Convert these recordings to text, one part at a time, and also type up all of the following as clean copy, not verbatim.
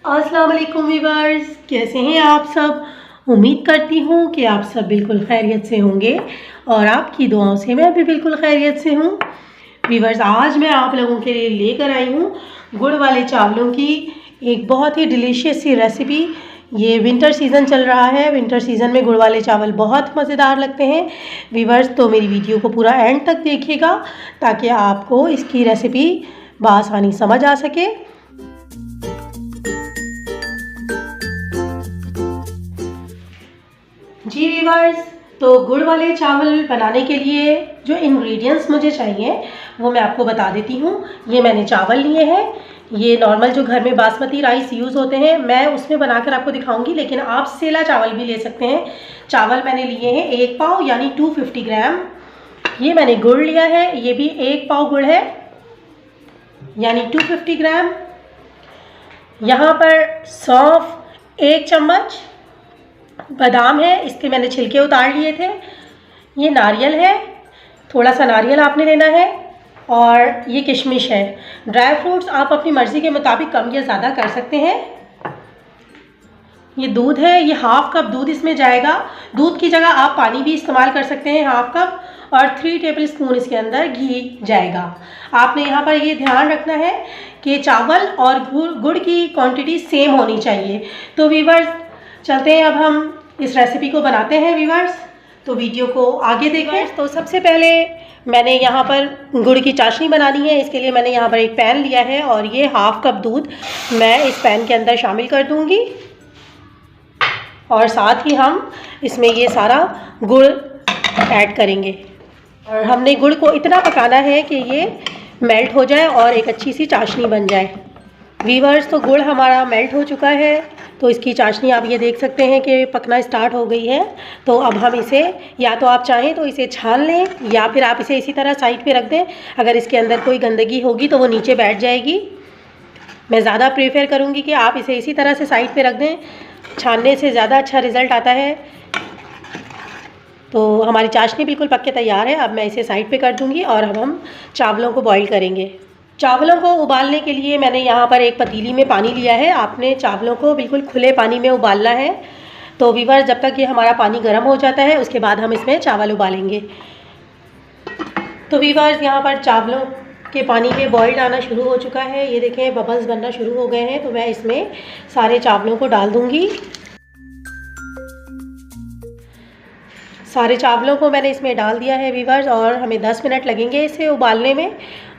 अस्सलाम वालेकुम वीवर्स, कैसे हैं आप सब। उम्मीद करती हूँ कि आप सब बिल्कुल खैरियत से होंगे और आपकी दुआओं से मैं भी बिल्कुल खैरियत से हूँ। वीवर्स, आज मैं आप लोगों के लिए लेकर आई हूँ गुड़ वाले चावलों की एक बहुत ही डिलीशियस सी रेसिपी। ये विंटर सीज़न चल रहा है, विंटर सीज़न में गुड़ वाले चावल बहुत मज़ेदार लगते हैं। वीवर्स, तो मेरी वीडियो को पूरा एंड तक देखिएगा ताकि आपको इसकी रेसिपी बआसानी समझ आ सके। जी वीवर्स, तो गुड़ वाले चावल बनाने के लिए जो इंग्रेडिएंट्स मुझे चाहिए वो मैं आपको बता देती हूँ। ये मैंने चावल लिए हैं, ये नॉर्मल जो घर में बासमती राइस यूज़ होते हैं मैं उसमें बनाकर आपको दिखाऊंगी, लेकिन आप सेला चावल भी ले सकते हैं। चावल मैंने लिए हैं 1 पाव यानी 250 ग्राम। ये मैंने गुड़ लिया है, ये भी 1 पाव गुड़ है यानी 250 ग्राम। यहाँ पर सौंफ 1 चम्मच, बादाम है, इसके मैंने छिलके उतार लिए थे। ये नारियल है, थोड़ा सा नारियल आपने लेना है, और ये किशमिश है। ड्राई फ्रूट्स आप अपनी मर्ज़ी के मुताबिक कम या ज़्यादा कर सकते हैं। ये दूध है, ये हाफ़ कप दूध इसमें जाएगा। दूध की जगह आप पानी भी इस्तेमाल कर सकते हैं, हाफ़ कप। और 3 टेबलस्पून इसके अंदर घी जाएगा। आपने यहाँ पर ये ध्यान रखना है कि चावल और गुड़ की क्वांटिटी सेम होनी चाहिए। तो वीवर्स, चलते हैं अब हम इस रेसिपी को बनाते हैं वीवर्स, तो वीडियो को आगे देखें। तो सबसे पहले मैंने यहाँ पर गुड़ की चाशनी बनानी है, इसके लिए मैंने यहाँ पर एक पैन लिया है और ये हाफ़ कप दूध मैं इस पैन के अंदर शामिल कर दूँगी। और साथ ही हम इसमें ये सारा गुड़ ऐड करेंगे और हमने गुड़ को इतना पकाना है कि ये मेल्ट हो जाए और एक अच्छी सी चाशनी बन जाए। वीवर्स, तो गुड़ हमारा मेल्ट हो चुका है, तो इसकी चाशनी आप ये देख सकते हैं कि पकना स्टार्ट हो गई है। तो अब हम इसे, या तो आप चाहें तो इसे छान लें या फिर आप इसे इसी तरह साइड पे रख दें। अगर इसके अंदर कोई गंदगी होगी तो वो नीचे बैठ जाएगी। मैं ज़्यादा प्रेफर करूँगी कि आप इसे इसी तरह से साइड पे रख दें, छानने से ज़्यादा अच्छा रिज़ल्ट आता है। तो हमारी चाशनी बिल्कुल पक के तैयार है। अब मैं इसे साइड पे कर दूँगी और अब हम चावलों को बॉईल करेंगे। चावलों को उबालने के लिए मैंने यहाँ पर एक पतीली में पानी लिया है। आपने चावलों को बिल्कुल खुले पानी में उबालना है। तो वीवर्स, जब तक ये हमारा पानी गर्म हो जाता है उसके बाद हम इसमें चावल उबालेंगे। तो वीवर्स, यहाँ पर चावलों के पानी में बॉइल्ड आना शुरू हो चुका है। ये देखें, बबल्स बनना शुरू हो गए हैं। तो मैं इसमें सारे चावलों को डाल दूँगी। सारे चावलों को मैंने इसमें डाल दिया है वीवर्स, और हमें 10 मिनट लगेंगे इसे उबालने में।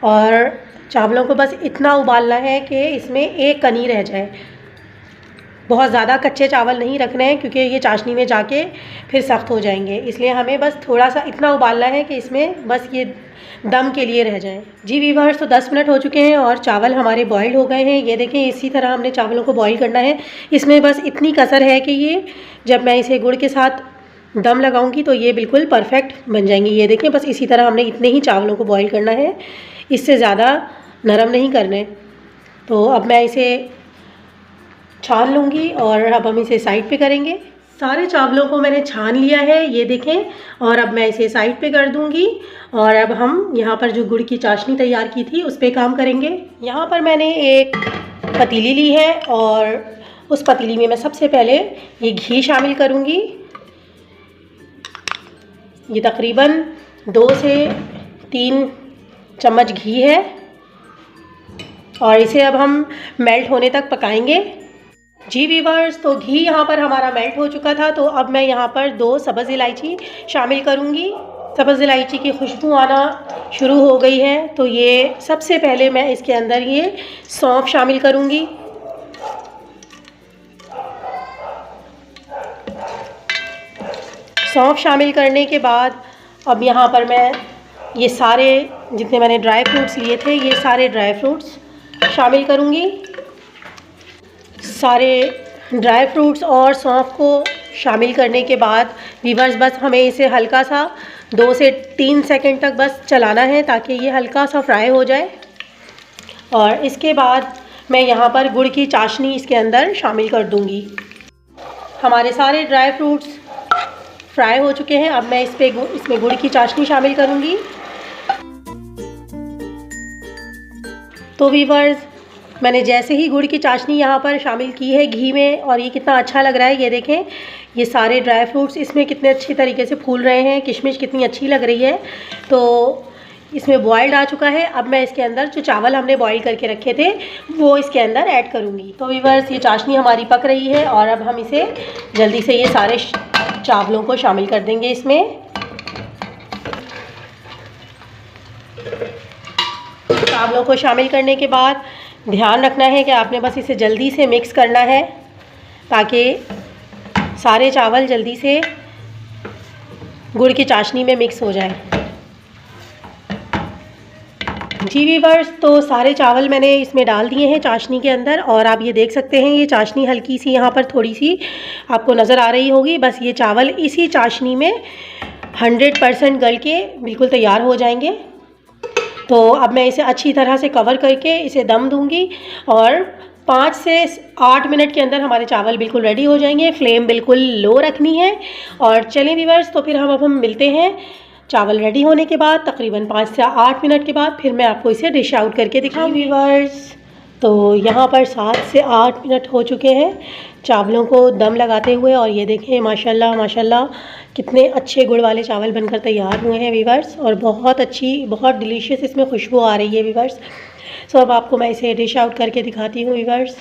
और चावलों को बस इतना उबालना है कि इसमें एक कनी रह जाए। बहुत ज़्यादा कच्चे चावल नहीं रखने हैं क्योंकि ये चाशनी में जाके फिर सख्त हो जाएंगे, इसलिए हमें बस थोड़ा सा इतना उबालना है कि इसमें बस ये दम के लिए रह जाएं। जी वीवर्स, तो 10 मिनट हो चुके हैं और चावल हमारे बॉईल हो गए हैं। ये देखें, इसी तरह हमने चावलों को बॉईल करना है। इसमें बस इतनी कसर है कि ये जब मैं इसे गुड़ के साथ दम लगाऊंगी तो ये बिल्कुल परफेक्ट बन जाएंगी। ये देखें, बस इसी तरह हमने इतने ही चावलों को बॉईल करना है, इससे ज़्यादा नरम नहीं करने। तो अब मैं इसे छान लूँगी और अब हम इसे साइड पे करेंगे। सारे चावलों को मैंने छान लिया है, ये देखें, और अब मैं इसे साइड पे कर दूँगी। और अब हम यहाँ पर जो गुड़ की चाशनी तैयार की थी उस पर काम करेंगे। यहाँ पर मैंने एक पतीली ली है और उस पतीली में मैं सबसे पहले ये घी शामिल करूँगी। ये तकरीबन 2 से 3 चम्मच घी है और इसे अब हम मेल्ट होने तक पकाएंगे। जी वीवर्स, तो घी यहाँ पर हमारा मेल्ट हो चुका था। तो अब मैं यहाँ पर 2 सब्ज़ इलायची शामिल करूँगी। सब्ज़ इलायची की खुशबू आना शुरू हो गई है, तो ये सबसे पहले मैं इसके अंदर ये सौंफ शामिल करूँगी। सौंफ शामिल करने के बाद अब यहाँ पर मैं ये सारे जितने मैंने ड्राई फ्रूट्स लिए थे ये सारे ड्राई फ्रूट्स शामिल करूँगी। सारे ड्राई फ्रूट्स और सौंफ को शामिल करने के बाद वीवर्स, बस हमें इसे हल्का सा 2 से 3 सेकंड तक बस चलाना है ताकि ये हल्का सा फ्राई हो जाए। और इसके बाद मैं यहाँ पर गुड़ की चाशनी इसके अंदर शामिल कर दूँगी। हमारे सारे ड्राई फ्रूट्स फ्राई हो चुके हैं। अब मैं इसमें गुड़ की चाशनी शामिल करूँगी। तो वीवर्स, मैंने जैसे ही गुड़ की चाशनी यहाँ पर शामिल की है घी में, और ये कितना अच्छा लग रहा है। ये देखें, ये सारे ड्राई फ्रूट्स इसमें कितने अच्छी तरीके से फूल रहे हैं, किशमिश कितनी अच्छी लग रही है। तो इसमें बॉइल्ड आ चुका है। अब मैं इसके अंदर जो चावल हमने बॉईल करके रखे थे वो इसके अंदर ऐड करूँगी। तो व्यूअर्स, ये चाशनी हमारी पक रही है और अब हम इसे जल्दी से ये सारे चावलों को शामिल कर देंगे इसमें। चावलों को शामिल करने के बाद ध्यान रखना है कि आपने बस इसे जल्दी से मिक्स करना है ताकि सारे चावल जल्दी से गुड़ की चाशनी में मिक्स हो जाए। जी व्यूअर्स, तो सारे चावल मैंने इसमें डाल दिए हैं चाशनी के अंदर, और आप ये देख सकते हैं ये चाशनी हल्की सी यहाँ पर थोड़ी सी आपको नज़र आ रही होगी। बस ये चावल इसी चाशनी में 100% गल के बिल्कुल तैयार हो जाएंगे। तो अब मैं इसे अच्छी तरह से कवर करके इसे दम दूंगी और 5 से 8 मिनट के अंदर हमारे चावल बिल्कुल रेडी हो जाएंगे। फ्लेम बिल्कुल लो रखनी है। और चलें व्यूअर्स, तो फिर हम मिलते हैं चावल रेडी होने के बाद, तकरीबन 5 से 8 मिनट के बाद। फिर मैं आपको इसे डिश आउट करके दिखाऊँ व्यूअर्स। तो यहाँ पर 7 से 8 मिनट हो चुके हैं चावलों को दम लगाते हुए, और ये देखें माशाल्लाह माशाल्लाह कितने अच्छे गुड़ वाले चावल बनकर तैयार हुए हैं व्यूअर्स, और बहुत अच्छी, बहुत डिलीशियस इसमें खुशबू आ रही है व्यूअर्स। सो अब आपको मैं इसे डिश आउट करके दिखाती हूँ व्यूअर्स।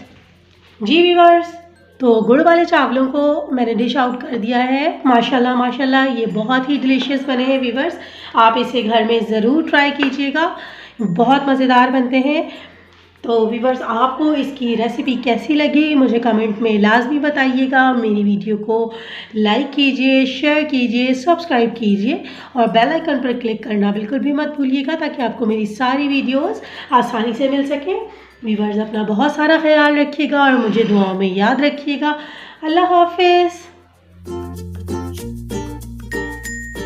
जी व्यूअर्स, तो गुड़ वाले चावलों को मैंने डिश आउट कर दिया है। माशाल्लाह माशाल्लाह ये बहुत ही डिलीशियस बने हैं व्यूअर्स। आप इसे घर में ज़रूर ट्राई कीजिएगा, बहुत मज़ेदार बनते हैं। तो व्यूअर्स, आपको इसकी रेसिपी कैसी लगी मुझे कमेंट में लाजमी बताइएगा। मेरी वीडियो को लाइक कीजिए, शेयर कीजिए, सब्सक्राइब कीजिए और बेल आइकन पर क्लिक करना बिल्कुल भी मत भूलिएगा ताकि आपको मेरी सारी वीडियोस आसानी से मिल सकें। व्यूअर्स, अपना बहुत सारा ख्याल रखिएगा और मुझे दुआओं में याद रखिएगा। अल्लाह हाफिज़।